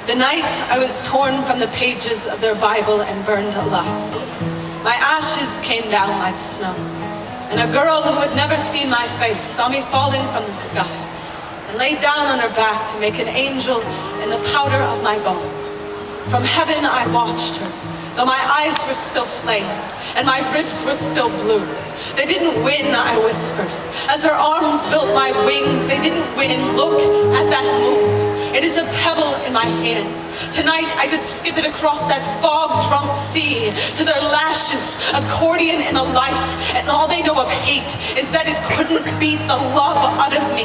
The night I was torn from the pages of their Bible and burned alive. My ashes came down like snow, and a girl who had never seen my face saw me falling from the sky and lay down on her back to make an angel in the powder of my bones. From heaven I watched her, though my eyes were still flaming and my ribs were still blue. They didn't win, I whispered. As her arms built my wings, they didn't win. Look at that moon. It is a pebble in my hand. Tonight I could skip it across that fog-drunk sea to their lashes, accordion in a light, and all they know of hate is that it couldn't beat the love out of me.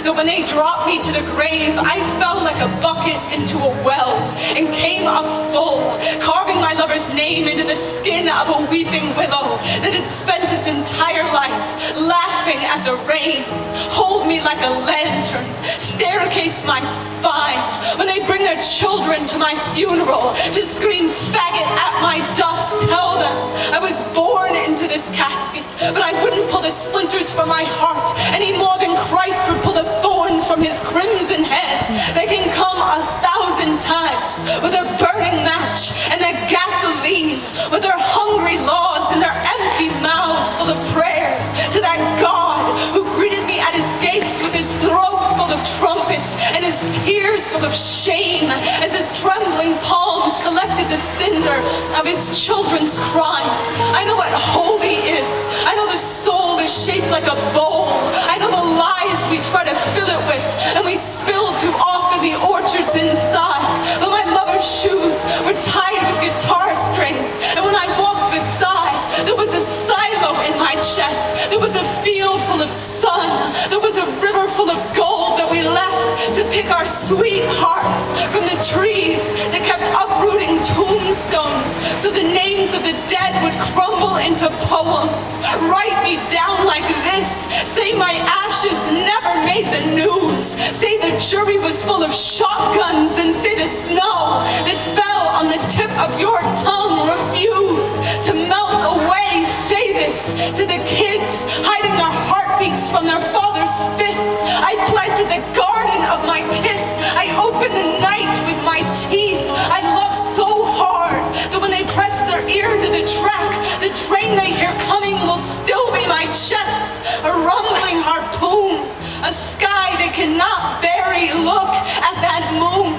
That when they dropped me to the grave, I fell like a bucket into a well and came up full, carving my lover's name into the skin of a weeping willow that had spent its entire life laughing at the rain. Hold me like a lantern, staircase my spine when they bring their children to my funeral to scream faggot at my dust. Tell them I was born into this casket, but I wouldn't pull the splinters from my heart any more than Christ would pull the thorns from his crimson head. They can come 1,000 times with their burning match and their gasoline, with their hungry laws and their empty mouths full of prayers to that God who greeted me at his gates with his throat full of trumpets and his tears full of shame as his trembling palms collected the cinder of his children's crime. I know what holy is. I know the soul is shaped like a bowl. I know the lies we try to fill it with and we spill too often the orchards inside. But my lover's shoes were tied with guitar strings, and when I walked beside, there was a silo in my chest. There was a field full of sun. There was a river full of gold that we left to pick our sweethearts from the trees that kept uprooting tombstones so the names of the dead would crumble into poems. Write me down like this. Say my ashes never made the news. Say the jury was full of shotguns, and say the snow that fell on the tip of your tongue refused to melt away. Say this to the kids hiding their heartbeats from their father's fists. I planted the garden of my kiss. I opened the night with my teeth. I love so hard that when they press their ear to the track, the train they hear coming will still be my chest. A rumbling harpoon, a sky they cannot bury. Look at that moon.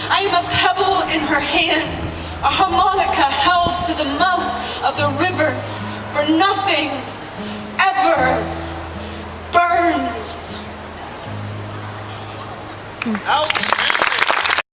I am a pebble in her hand, a harmonica held to the mouth of the river, where nothing ever burns. Out.